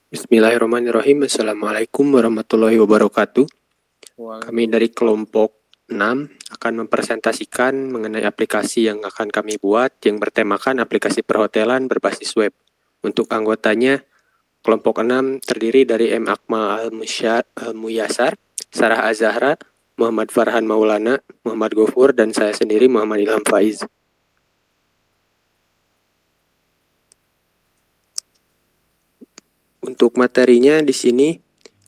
Bismillahirrahmanirrahim. Assalamualaikum warahmatullahi wabarakatuh. Kami dari kelompok 6 akan mempresentasikan mengenai aplikasi yang akan kami buat yang bertemakan aplikasi perhotelan berbasis web. Untuk anggotanya, kelompok 6 terdiri dari M. Akmal Al-Muyasar, Sarah Azahra, Muhammad Farhan Maulana, Muhammad Gofur, dan saya sendiri Muhammad Ilham Faiz. Untuk materinya di sini,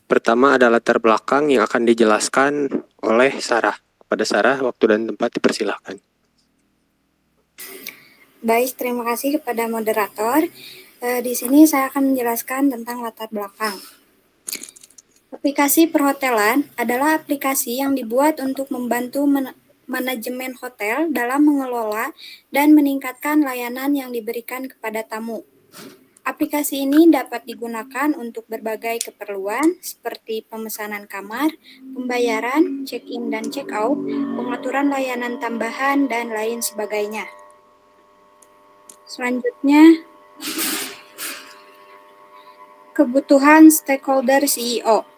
pertama ada latar belakang yang akan dijelaskan oleh Sarah. Kepada Sarah, waktu dan tempat dipersilahkan. Baik, terima kasih kepada moderator. Di sini saya akan menjelaskan tentang latar belakang. Aplikasi perhotelan adalah aplikasi yang dibuat untuk membantu manajemen hotel dalam mengelola dan meningkatkan layanan yang diberikan kepada tamu. Aplikasi ini dapat digunakan untuk berbagai keperluan seperti pemesanan kamar, pembayaran, check-in dan check-out, pengaturan layanan tambahan, dan lain sebagainya. Selanjutnya, kebutuhan stakeholder CEO.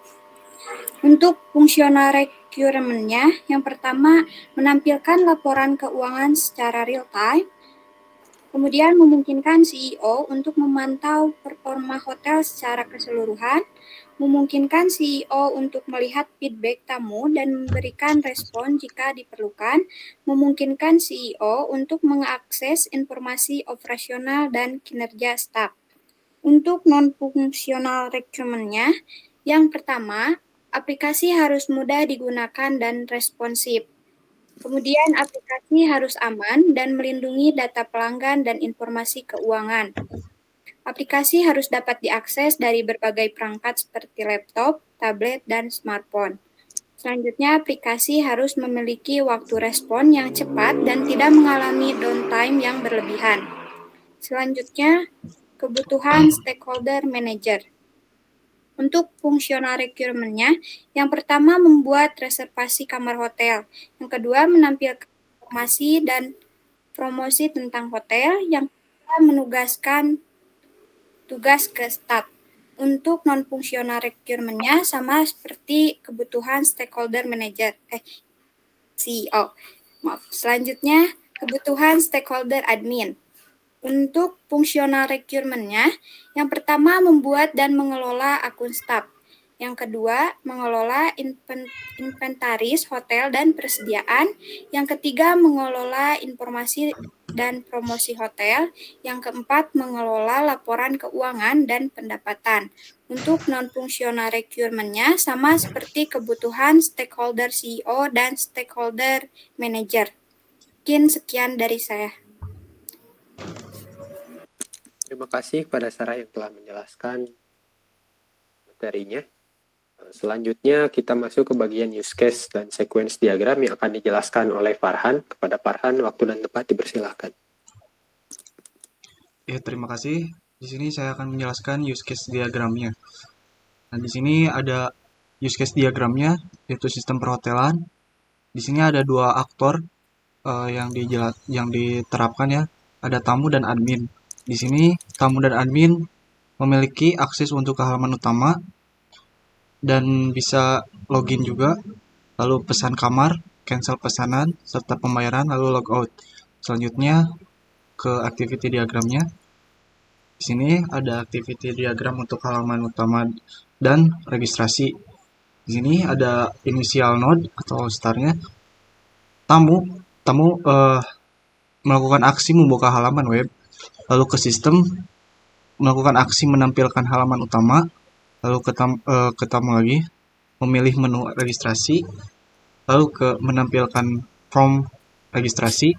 Untuk fungsional requirement-nya, yang pertama, menampilkan laporan keuangan secara real-time, kemudian memungkinkan CEO untuk memantau performa hotel secara keseluruhan, memungkinkan CEO untuk melihat feedback tamu dan memberikan respon jika diperlukan, memungkinkan CEO untuk mengakses informasi operasional dan kinerja staf. Untuk non-fungsional requirement-nya, yang pertama, aplikasi harus mudah digunakan dan responsif. Kemudian aplikasi harus aman dan melindungi data pelanggan dan informasi keuangan. Aplikasi harus dapat diakses dari berbagai perangkat seperti laptop, tablet, dan smartphone. Selanjutnya, aplikasi harus memiliki waktu respon yang cepat dan tidak mengalami downtime yang berlebihan. Selanjutnya, kebutuhan stakeholder manager. Untuk fungsional requirement-nya, yang pertama membuat reservasi kamar hotel, yang kedua menampilkan informasi dan promosi tentang hotel, yang ketiga menugaskan tugas ke staf. Untuk non-fungsional requirement-nya sama seperti kebutuhan stakeholder manager, CEO. Selanjutnya, kebutuhan stakeholder admin. Untuk fungsional requirement-nya, yang pertama membuat dan mengelola akun staf. Yang kedua, mengelola inventaris hotel dan persediaan. Yang ketiga, mengelola informasi dan promosi hotel. Yang keempat, mengelola laporan keuangan dan pendapatan. Untuk non-fungsional requirement-nya sama seperti kebutuhan stakeholder CEO dan stakeholder manager. Mungkin sekian dari saya. Terima kasih kepada Sarah yang telah menjelaskan materinya. Selanjutnya kita masuk ke bagian use case dan sequence diagram yang akan dijelaskan oleh Farhan. Kepada Farhan, waktu dan tempat dipersilahkan. Ya, terima kasih. Di sini saya akan menjelaskan use case diagramnya. Nah, di sini ada use case diagramnya, yaitu sistem perhotelan. Di sini ada dua aktor yang diterapkan ya. Ada tamu dan admin. Di sini tamu dan admin memiliki akses untuk ke halaman utama dan bisa login juga, lalu pesan kamar, cancel pesanan, serta pembayaran, lalu logout. Selanjutnya ke activity diagramnya. Di sini ada activity diagram untuk halaman utama dan registrasi. Di sini ada initial node atau startnya. Tamu melakukan aksi membuka halaman web, lalu ke sistem melakukan aksi menampilkan halaman utama, lalu ke tamu lagi memilih menu registrasi, lalu ke menampilkan form registrasi,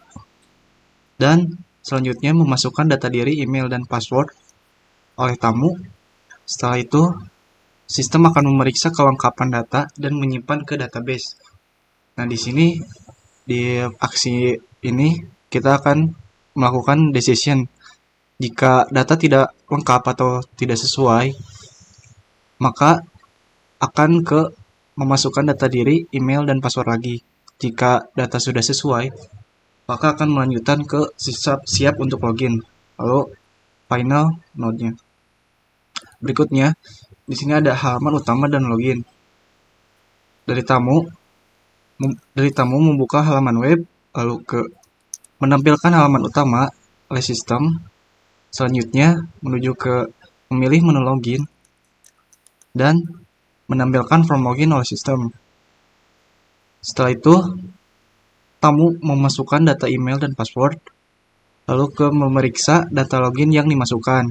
dan selanjutnya memasukkan data diri, email, dan password oleh tamu. Setelah itu, sistem akan memeriksa kelengkapan data dan menyimpan ke database. Nah, di sini di aksi ini kita akan melakukan decision. Jika data tidak lengkap atau tidak sesuai, maka akan ke memasukkan data diri, email, dan password lagi. Jika data sudah sesuai, maka akan melanjutkan ke siap untuk login. Lalu final node-nya. Berikutnya, di sini ada halaman utama dan login. Dari tamu membuka halaman web, lalu ke menampilkan halaman utama oleh sistem. Selanjutnya, menuju ke memilih menu login dan menampilkan form login oleh sistem. Setelah itu, tamu memasukkan data email dan password, lalu ke memeriksa data login yang dimasukkan.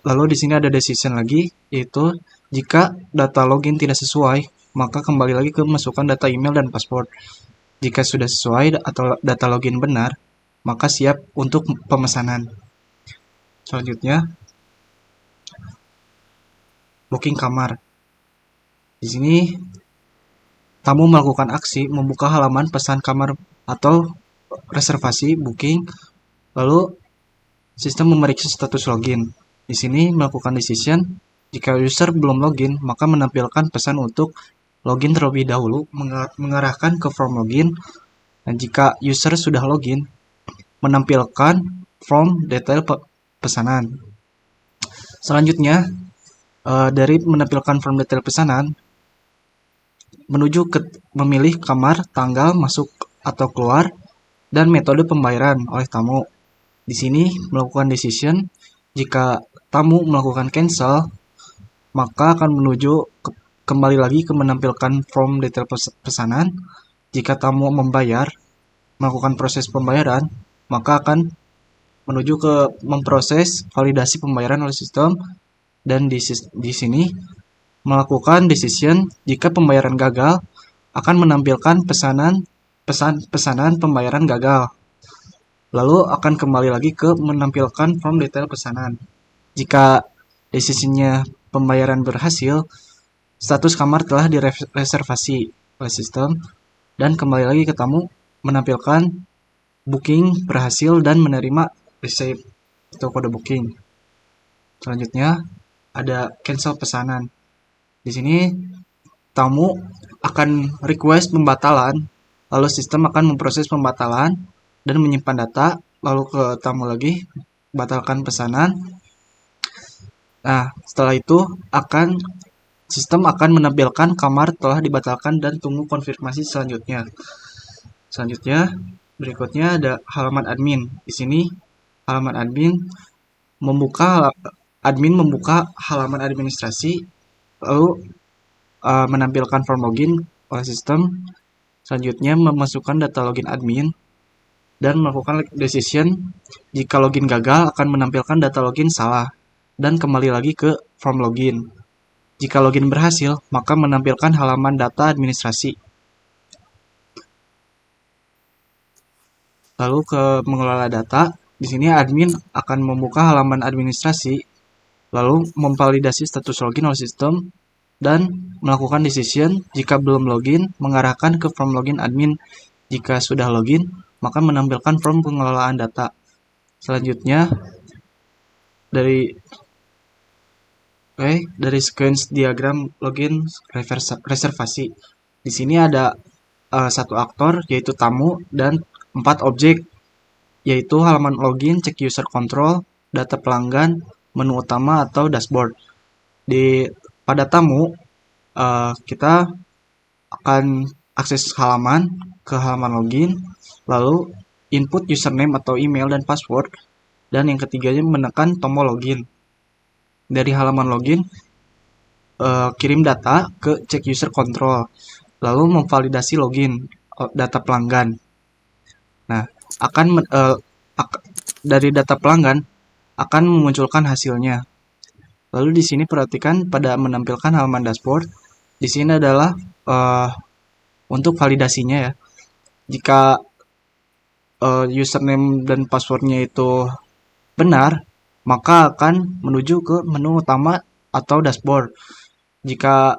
Lalu di sini ada decision lagi, yaitu jika data login tidak sesuai, maka kembali lagi ke masukkan data email dan password. Jika sudah sesuai atau data login benar, maka siap untuk pemesanan. Selanjutnya, booking kamar. Di sini tamu melakukan aksi membuka halaman pesan kamar atau reservasi booking, lalu sistem memeriksa status login. Di sini melakukan decision. Jika user belum login, maka menampilkan pesan untuk login terlebih dahulu, mengarahkan ke form login. Dan jika user sudah login, menampilkan form detail pesanan. Selanjutnya, dari menampilkan form detail pesanan, menuju ke memilih kamar, tanggal masuk atau keluar, dan metode pembayaran oleh tamu. Di sini melakukan decision. Jika tamu melakukan cancel, maka akan menuju kembali lagi ke menampilkan form detail pesanan. Jika tamu melakukan proses pembayaran, maka akan menuju ke memproses validasi pembayaran oleh sistem. Dan di sini melakukan decision. Jika pembayaran gagal, akan menampilkan pesanan pembayaran gagal. Lalu akan kembali lagi ke menampilkan form detail pesanan. Jika decisionnya pembayaran berhasil, status kamar telah direservasi oleh sistem, dan kembali lagi ke tamu menampilkan booking berhasil dan menerima receipt atau kode booking. Selanjutnya ada cancel pesanan. Di sini tamu akan request pembatalan, lalu sistem akan memproses pembatalan dan menyimpan data, lalu ke tamu lagi, batalkan pesanan. Nah, setelah itu sistem akan menampilkan kamar telah dibatalkan dan tunggu konfirmasi selanjutnya. Berikutnya ada halaman admin. Di sini halaman admin membuka halaman administrasi, lalu menampilkan form login oleh sistem. Selanjutnya memasukkan data login admin dan melakukan decision. Jika login gagal, akan menampilkan data login salah dan kembali lagi ke form login. Jika login berhasil, maka menampilkan halaman data administrasi. Lalu ke mengelola data. Di sini admin akan membuka halaman administrasi, lalu memvalidasi status login oleh sistem dan melakukan decision. Jika belum login, mengarahkan ke form login admin. Jika sudah login, maka menampilkan form pengelolaan data. Selanjutnya, dari sequence diagram login reservasi. Di sini ada satu aktor, yaitu tamu, dan 4 objek, yaitu halaman login, check user control, data pelanggan, menu utama atau dashboard. Pada tamu, kita akan akses ke halaman login, lalu input username atau email dan password, dan yang ketiganya menekan tombol login. Dari halaman login, kirim data ke check user control, lalu memvalidasi login data pelanggan. Nah, dari data pelanggan akan memunculkan hasilnya. Lalu di sini perhatikan pada menampilkan halaman dashboard. Di sini adalah untuk validasinya ya. Jika username dan passwordnya itu benar, maka akan menuju ke menu utama atau dashboard. Jika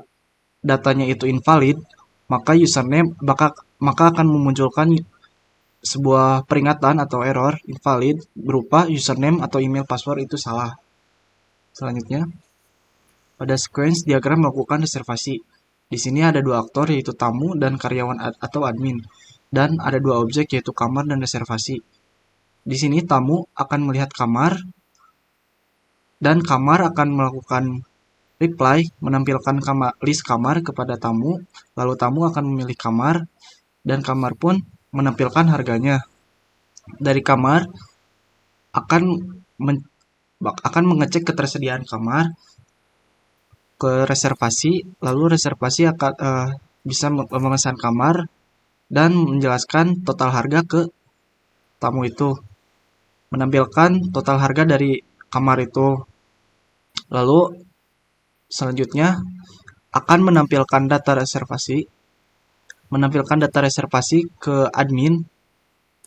datanya itu invalid, maka akan memunculkan sebuah peringatan atau error invalid berupa username atau email password itu salah. Selanjutnya, pada sequence diagram melakukan reservasi. Di sini ada 2 aktor, yaitu tamu dan karyawan atau admin, dan ada 2 objek, yaitu kamar dan reservasi. Di sini tamu akan melihat kamar, dan kamar akan melakukan reply, menampilkan list kamar kepada tamu, lalu tamu akan memilih kamar, dan kamar pun menampilkan harganya. Dari kamar akan akan mengecek ketersediaan kamar ke reservasi, lalu reservasi akan bisa memesan kamar dan menjelaskan total harga ke tamu itu, menampilkan total harga dari kamar itu. Lalu selanjutnya akan menampilkan data reservasi ke admin,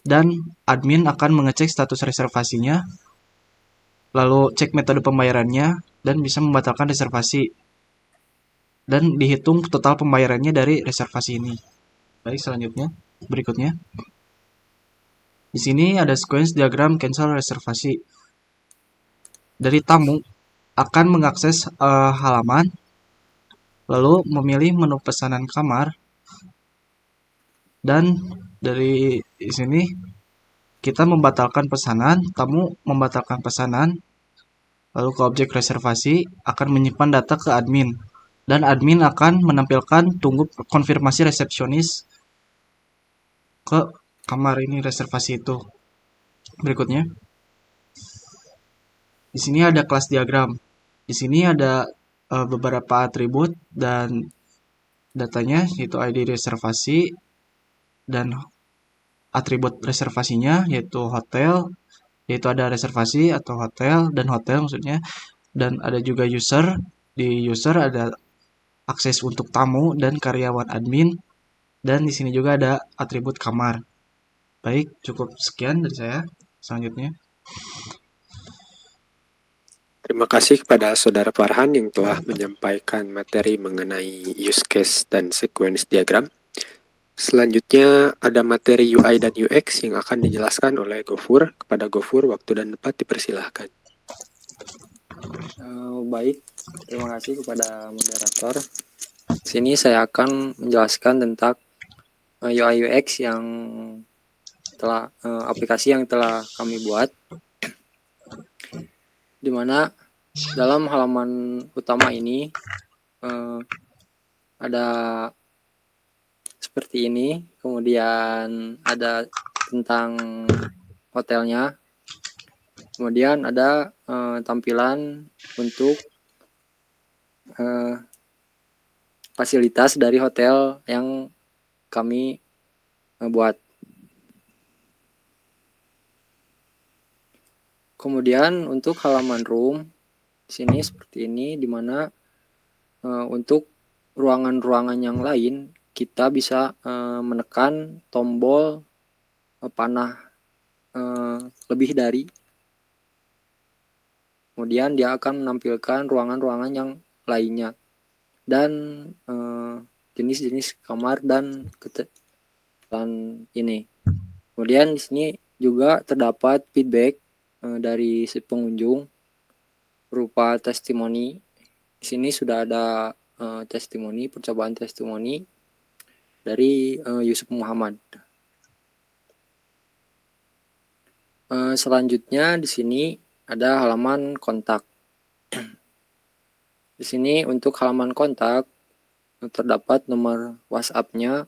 dan admin akan mengecek status reservasinya, lalu cek metode pembayarannya, dan bisa membatalkan reservasi, dan dihitung total pembayarannya dari reservasi ini. Baik, berikutnya. Di sini ada sequence diagram cancel reservasi. Dari tamu akan mengakses halaman, lalu memilih menu pesanan kamar, dan dari sini kita membatalkan pesanan, tamu membatalkan pesanan, lalu ke objek reservasi akan menyimpan data ke admin, dan admin akan menampilkan tunggu konfirmasi resepsionis ke kamar ini reservasi itu. Berikutnya, di sini ada kelas diagram. Di sini ada beberapa atribut dan datanya, yaitu ID reservasi dan atribut reservasinya, yaitu hotel, yaitu ada reservasi atau hotel dan hotel maksudnya, dan ada juga user. Di user ada akses untuk tamu dan karyawan admin, dan di sini juga ada atribut kamar. Baik, cukup sekian dari saya. Selanjutnya. Terima kasih kepada Saudara Farhan yang telah menyampaikan materi mengenai use case dan sequence diagram. Selanjutnya ada materi UI dan UX yang akan dijelaskan oleh Gofur. Kepada Gofur, waktu dan tempat dipersilahkan. Baik, terima kasih kepada moderator. Sini saya akan menjelaskan tentang UI UX yang telah aplikasi yang telah kami buat, di mana dalam halaman utama ini ada seperti ini, kemudian ada tentang hotelnya, kemudian ada tampilan untuk fasilitas dari hotel yang kami buat. Kemudian untuk halaman room sini seperti ini, dimana untuk ruangan-ruangan yang lain kita bisa menekan tombol panah lebih dari, kemudian dia akan menampilkan ruangan-ruangan yang lainnya dan jenis-jenis kamar dan ini. Kemudian di sini juga terdapat feedback dari si pengunjung berupa testimoni. Di sini sudah ada percobaan testimoni dari Yusuf Muhammad. Selanjutnya di sini ada halaman kontak. Di sini untuk halaman kontak terdapat nomor WhatsApp-nya,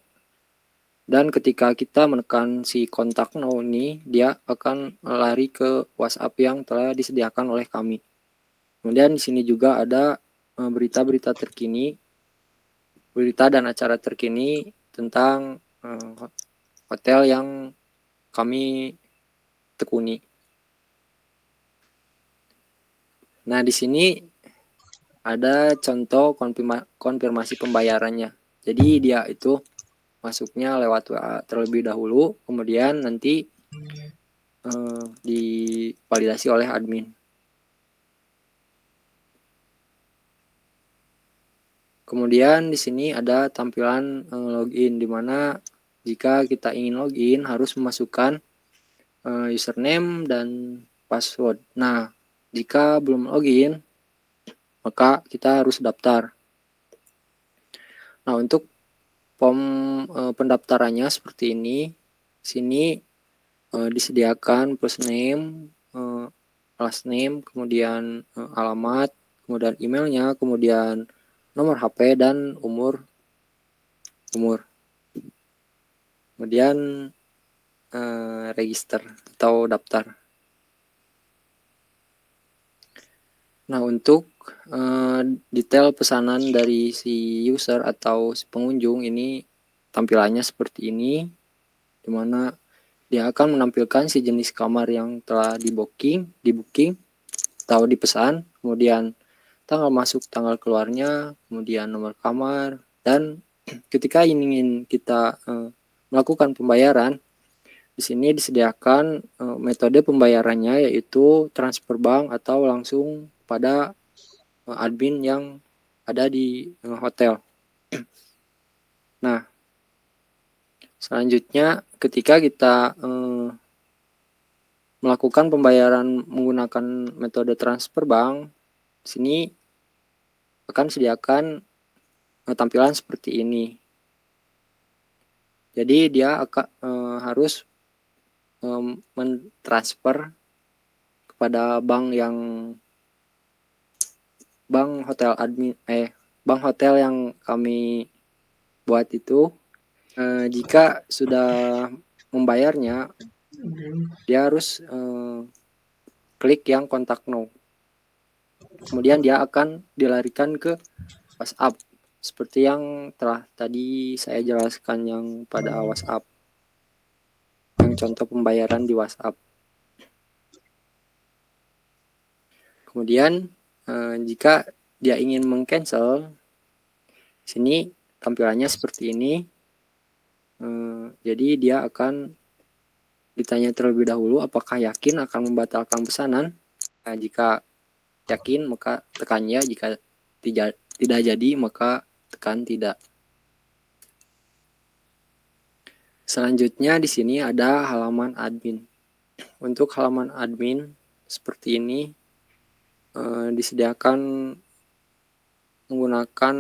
dan ketika kita menekan si kontak now ini, dia akan lari ke WhatsApp yang telah disediakan oleh kami. Kemudian di sini juga ada berita-berita terkini, berita dan acara terkini tentang hotel yang kami tekuni. Nah, di sini ada contoh konfirmasi pembayarannya. Jadi dia itu masuknya lewat WA terlebih dahulu, kemudian nanti divalidasi oleh admin. Kemudian di sini ada tampilan login, di mana jika kita ingin login harus memasukkan username dan password. Nah, jika belum login maka kita harus daftar. Nah, untuk form pendaftarannya seperti ini. Sini disediakan first name, last name, kemudian alamat, kemudian emailnya, kemudian nomor HP dan umur. Kemudian register atau daftar. Nah, untuk detail pesanan dari si user atau si pengunjung ini tampilannya seperti ini, di mana dia akan menampilkan si jenis kamar yang telah di booking atau dipesan, kemudian tanggal masuk, tanggal keluarnya, kemudian nomor kamar, dan ketika ingin kita melakukan pembayaran, di sini disediakan metode pembayarannya yaitu transfer bank atau langsung pada admin yang ada di hotel. Nah, selanjutnya ketika kita melakukan pembayaran menggunakan metode transfer bank, di sini akan sediakan tampilan seperti ini. Jadi dia akan harus mentransfer kepada bank hotel yang kami buat itu. Jika sudah membayarnya, dia harus klik yang kontak now. Kemudian dia akan dilarikan ke WhatsApp seperti yang telah tadi saya jelaskan yang pada WhatsApp, yang contoh pembayaran di WhatsApp. Kemudian jika dia ingin meng-cancel, sini tampilannya seperti ini. Jadi dia akan ditanya terlebih dahulu apakah yakin akan membatalkan pesanan. Nah, jika yakin maka tekan ya, jika tidak jadi maka tekan tidak. Selanjutnya di sini ada halaman admin. Untuk halaman admin seperti ini disediakan menggunakan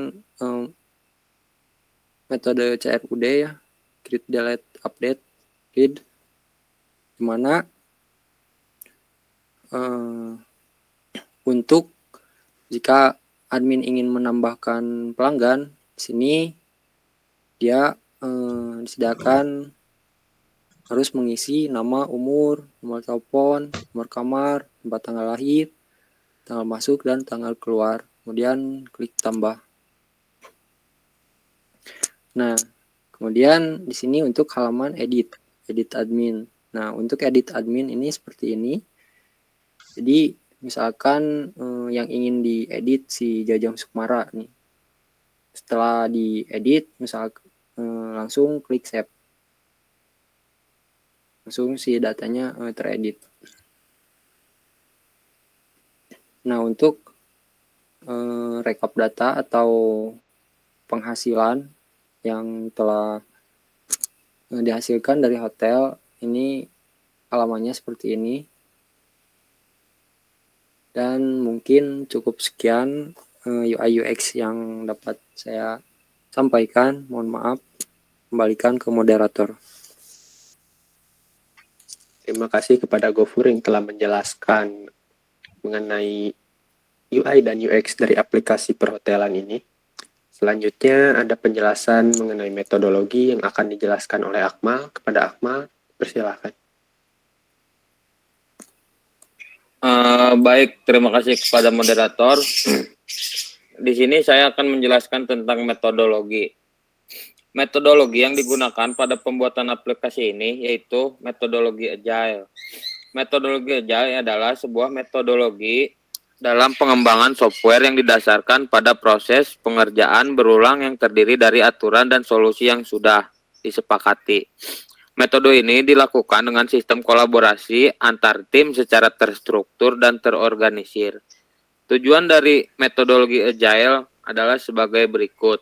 metode CRUD ya, create, delete, update, read, di mana untuk jika admin ingin menambahkan pelanggan, di sini dia disediakan harus mengisi nama, umur, nomor telepon, nomor kamar, tempat tanggal lahir, tanggal masuk, dan tanggal keluar. Kemudian klik tambah. Nah, kemudian di sini untuk halaman edit admin. Nah, untuk edit admin ini seperti ini. Jadi, misalkan yang ingin diedit si Jajang Sukmara nih. Setelah diedit, langsung klik save. Langsung si datanya teredit. Nah, untuk rekap data atau penghasilan yang telah dihasilkan dari hotel, ini halamannya seperti ini. Dan mungkin cukup sekian UI UX yang dapat saya sampaikan. Mohon maaf, kembalikan ke moderator. Terima kasih kepada Gofur yang telah menjelaskan mengenai UI dan UX dari aplikasi perhotelan ini. Selanjutnya ada penjelasan mengenai metodologi yang akan dijelaskan oleh Akmal. Kepada Akmal, persilahkan. Baik, terima kasih kepada moderator. Di sini saya akan menjelaskan tentang metodologi. Metodologi yang digunakan pada pembuatan aplikasi ini yaitu metodologi Agile. Metodologi Agile adalah sebuah metodologi dalam pengembangan software yang didasarkan pada proses pengerjaan berulang yang terdiri dari aturan dan solusi yang sudah disepakati. Metode ini dilakukan dengan sistem kolaborasi antar tim secara terstruktur dan terorganisir. Tujuan dari metodologi Agile adalah sebagai berikut.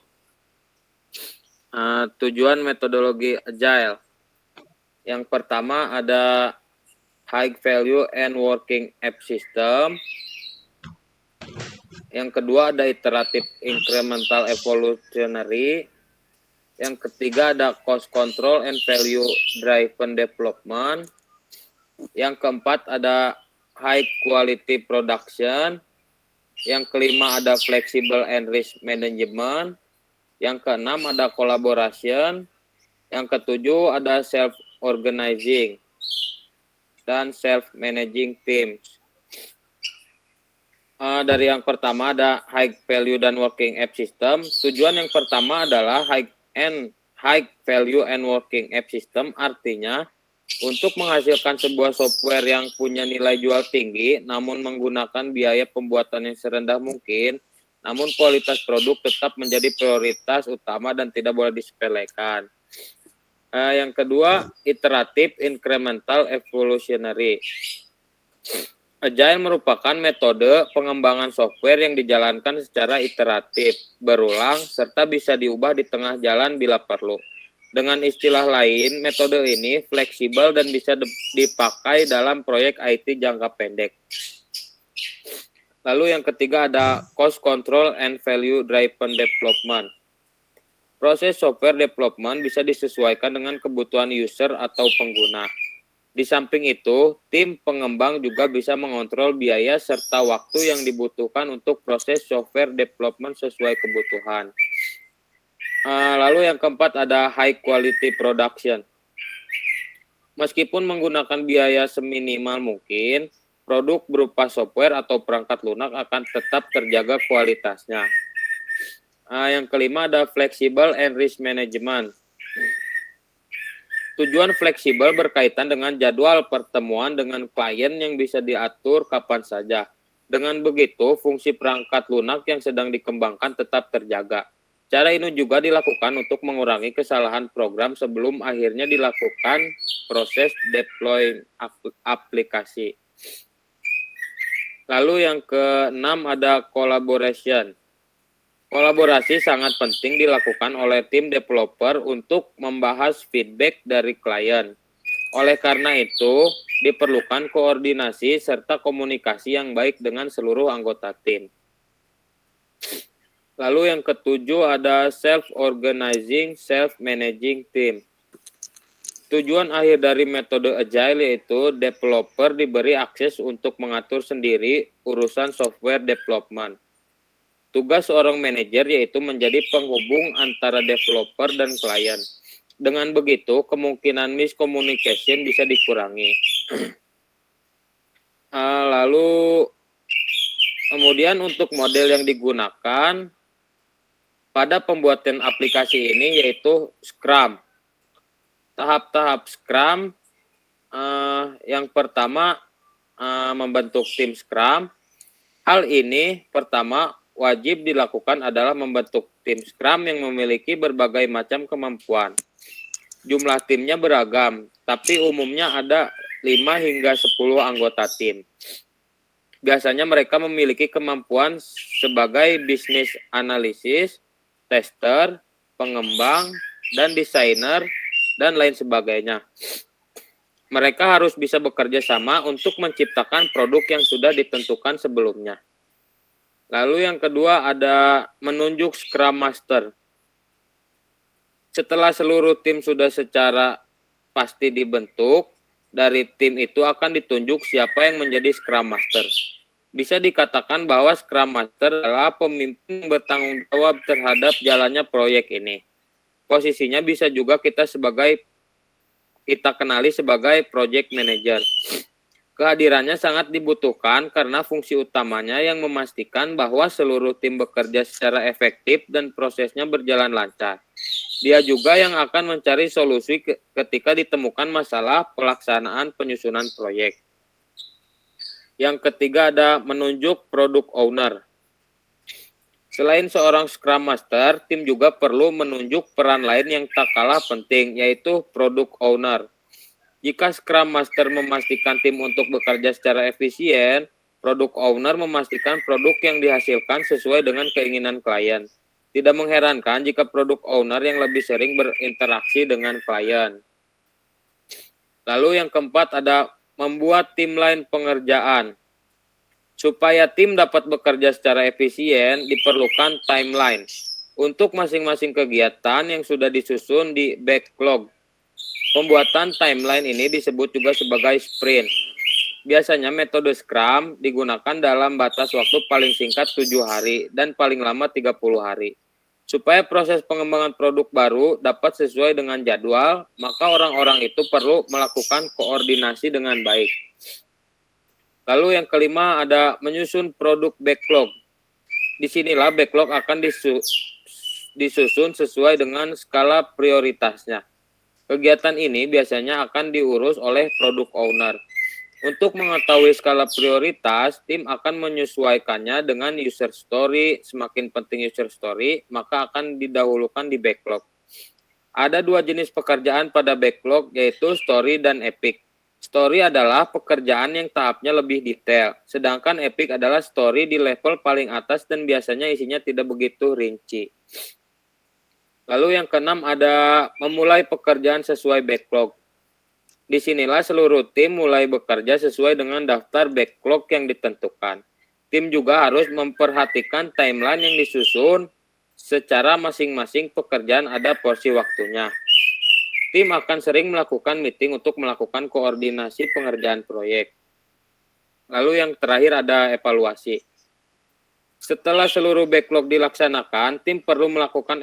Tujuan metodologi Agile. Yang pertama ada high value and working app system. Yang kedua ada iterative incremental evolutionary. Yang ketiga ada cost control and value driven development. Yang keempat ada high quality production. Yang kelima ada flexible and risk management. Yang keenam ada collaboration. Yang ketujuh ada self-organizing dan self-managing teams. Dari yang pertama ada high value dan working app system. Tujuan yang pertama adalah high value and working app system, artinya untuk menghasilkan sebuah software yang punya nilai jual tinggi, namun menggunakan biaya pembuatan yang serendah mungkin, namun kualitas produk tetap menjadi prioritas utama dan tidak boleh disepelekan. Yang kedua, iterative incremental evolutionary. Agile merupakan metode pengembangan software yang dijalankan secara iteratif, berulang, serta bisa diubah di tengah jalan bila perlu. Dengan istilah lain, metode ini fleksibel dan bisa dipakai dalam proyek IT jangka pendek. Lalu yang ketiga ada cost control and value driven development. Proses software development bisa disesuaikan dengan kebutuhan user atau pengguna. Di samping itu, tim pengembang juga bisa mengontrol biaya serta waktu yang dibutuhkan untuk proses software development sesuai kebutuhan. Lalu yang keempat ada high quality production. Meskipun menggunakan biaya seminimal mungkin, produk berupa software atau perangkat lunak akan tetap terjaga kualitasnya. Yang kelima ada flexible and risk management. Tujuan fleksibel berkaitan dengan jadwal pertemuan dengan klien yang bisa diatur kapan saja. Dengan begitu, fungsi perangkat lunak yang sedang dikembangkan tetap terjaga. Cara ini juga dilakukan untuk mengurangi kesalahan program sebelum akhirnya dilakukan proses deploy aplikasi. Lalu yang keenam ada collaboration. Kolaborasi sangat penting dilakukan oleh tim developer untuk membahas feedback dari klien. Oleh karena itu, diperlukan koordinasi serta komunikasi yang baik dengan seluruh anggota tim. Lalu yang ketujuh ada self-organizing, self-managing team. Tujuan akhir dari metode Agile yaitu developer diberi akses untuk mengatur sendiri urusan software development. Tugas seorang manajer yaitu menjadi penghubung antara developer dan klien. Dengan begitu, kemungkinan miscommunication bisa dikurangi. Lalu, kemudian untuk model yang digunakan pada pembuatan aplikasi ini yaitu Scrum. Tahap-tahap Scrum, yang pertama membentuk tim Scrum. Hal ini pertama wajib dilakukan adalah membentuk tim Scrum yang memiliki berbagai macam kemampuan. Jumlah timnya beragam, tapi umumnya ada 5 hingga 10 anggota tim. Biasanya mereka memiliki kemampuan sebagai business analysis, tester, pengembang, dan desainer, dan lain sebagainya. Mereka harus bisa bekerja sama untuk menciptakan produk yang sudah ditentukan sebelumnya. Lalu yang kedua ada menunjuk Scrum Master. Setelah seluruh tim sudah secara pasti dibentuk, dari tim itu akan ditunjuk siapa yang menjadi Scrum Master. Bisa dikatakan bahwa Scrum Master adalah pemimpin yang bertanggung jawab terhadap jalannya proyek ini. Posisinya bisa juga kita kenali sebagai Project Manager. Kehadirannya sangat dibutuhkan karena fungsi utamanya yang memastikan bahwa seluruh tim bekerja secara efektif dan prosesnya berjalan lancar. Dia juga yang akan mencari solusi ketika ditemukan masalah pelaksanaan penyusunan proyek. Yang ketiga ada menunjuk Product Owner. Selain seorang Scrum Master, tim juga perlu menunjuk peran lain yang tak kalah penting, yaitu Product Owner. Jika Scrum Master memastikan tim untuk bekerja secara efisien, Product Owner memastikan produk yang dihasilkan sesuai dengan keinginan klien. Tidak mengherankan jika Product Owner yang lebih sering berinteraksi dengan klien. Lalu yang keempat ada membuat timeline pengerjaan. Supaya tim dapat bekerja secara efisien, diperlukan timeline untuk masing-masing kegiatan yang sudah disusun di backlog. Pembuatan timeline ini disebut juga sebagai sprint. Biasanya metode Scrum digunakan dalam batas waktu paling singkat 7 hari dan paling lama 30 hari. Supaya proses pengembangan produk baru dapat sesuai dengan jadwal, maka orang-orang itu perlu melakukan koordinasi dengan baik. Lalu yang kelima ada menyusun produk backlog. Disinilah backlog akan disusun sesuai dengan skala prioritasnya. Kegiatan ini biasanya akan diurus oleh product owner. Untuk mengetahui skala prioritas, tim akan menyesuaikannya dengan user story. Semakin penting user story, maka akan didahulukan di backlog. Ada 2 jenis pekerjaan pada backlog, yaitu story dan epic. Story adalah pekerjaan yang tahapnya lebih detail, sedangkan epic adalah story di level paling atas dan biasanya isinya tidak begitu rinci. Lalu yang keenam ada memulai pekerjaan sesuai backlog. Disinilah seluruh tim mulai bekerja sesuai dengan daftar backlog yang ditentukan. Tim juga harus memperhatikan timeline yang disusun secara masing-masing pekerjaan ada porsi waktunya. Tim akan sering melakukan meeting untuk melakukan koordinasi pengerjaan proyek. Lalu yang terakhir ada evaluasi. Setelah seluruh backlog dilaksanakan, tim perlu melakukan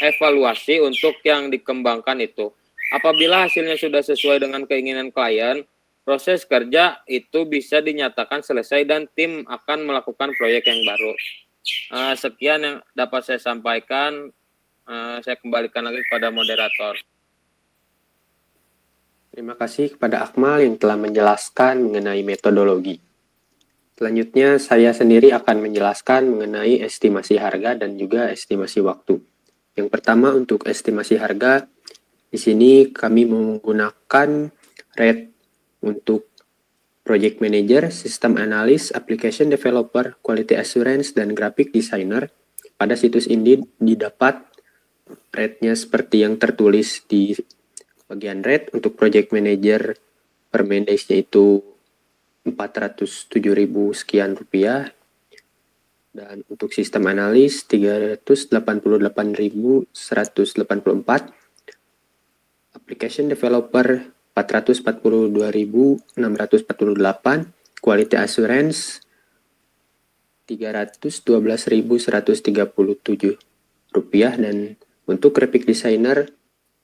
evaluasi untuk yang dikembangkan itu. Apabila hasilnya sudah sesuai dengan keinginan klien, proses kerja itu bisa dinyatakan selesai dan tim akan melakukan proyek yang baru. Sekian yang dapat saya sampaikan. Saya kembalikan lagi kepada moderator. Terima kasih kepada Akmal yang telah menjelaskan mengenai metodologi. Selanjutnya, saya sendiri akan menjelaskan mengenai estimasi harga dan juga estimasi waktu. Yang pertama, untuk estimasi harga, di sini kami menggunakan rate untuk project manager, system analyst, application developer, quality assurance, dan graphic designer. Pada situs ini didapat rate-nya seperti yang tertulis di bagian rate. Untuk project manager per man days-nya itu 407.000 sekian rupiah. Dan untuk sistem analis 388.184. Application developer 442.648, quality assurance 312.137 rupiah, dan untuk graphic designer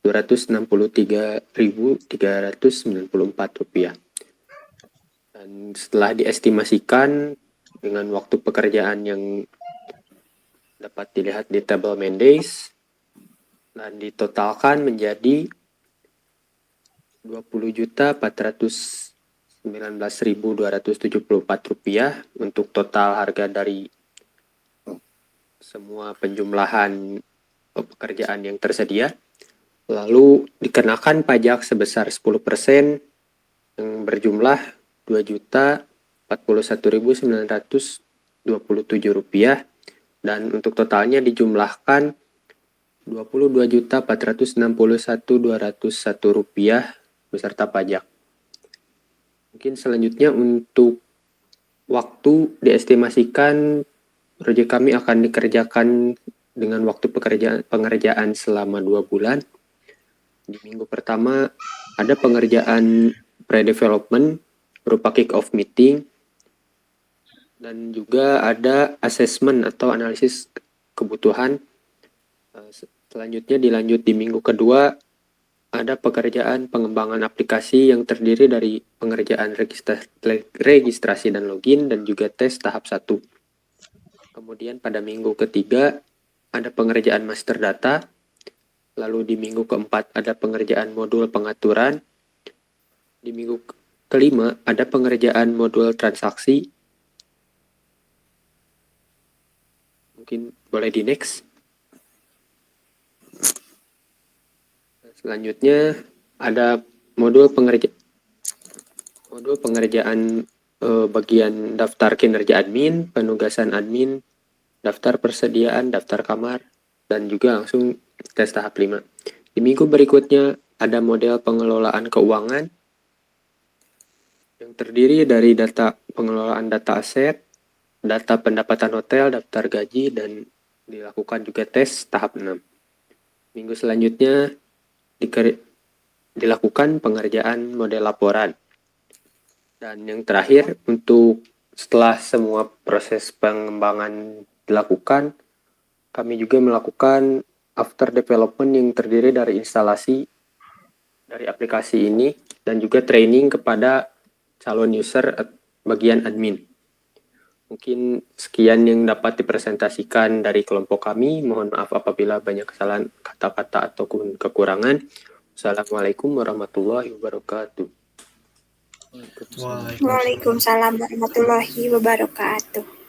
263.394 rupiah. Dan setelah diestimasikan dengan waktu pekerjaan yang dapat dilihat di tabel man days dan ditotalkan menjadi 20.419.274 rupiah untuk total harga dari semua penjumlahan pekerjaan yang tersedia. Lalu dikenakan pajak sebesar 10% yang berjumlah 2.041.927 rupiah, dan untuk totalnya dijumlahkan 22.461.201 rupiah beserta pajak. Mungkin selanjutnya untuk waktu diestimasikan proyek kami akan dikerjakan dengan waktu pengerjaan selama 2 bulan. Di minggu pertama ada pengerjaan pre-development berupa kick-off meeting, dan juga ada assessment atau analisis kebutuhan. Selanjutnya dilanjut di minggu kedua ada pekerjaan pengembangan aplikasi yang terdiri dari pengerjaan registrasi dan login dan juga tes tahap 1. Kemudian pada minggu ketiga ada pengerjaan master data. Lalu di minggu keempat ada pengerjaan modul pengaturan. Di minggu kelima ada pengerjaan modul transaksi. Mungkin boleh di next. Selanjutnya ada modul pengerjaan bagian daftar kinerja admin, penugasan admin, daftar persediaan, daftar kamar, dan juga langsung tes tahap 5. Di minggu berikutnya ada model pengelolaan keuangan yang terdiri dari data pengelolaan data aset, data pendapatan hotel, daftar gaji, dan dilakukan juga tes tahap 6. Minggu selanjutnya dilakukan pengerjaan model laporan. Dan yang terakhir, untuk setelah semua proses pengembangan dilakukan, kami juga melakukan after development yang terdiri dari instalasi dari aplikasi ini dan juga training kepada calon user bagian admin. Mungkin sekian yang dapat dipresentasikan dari kelompok kami. Mohon maaf apabila banyak kesalahan kata-kata ataupun kekurangan. Assalamualaikum warahmatullahi wabarakatuh. Waalaikumsalam warahmatullahi wabarakatuh.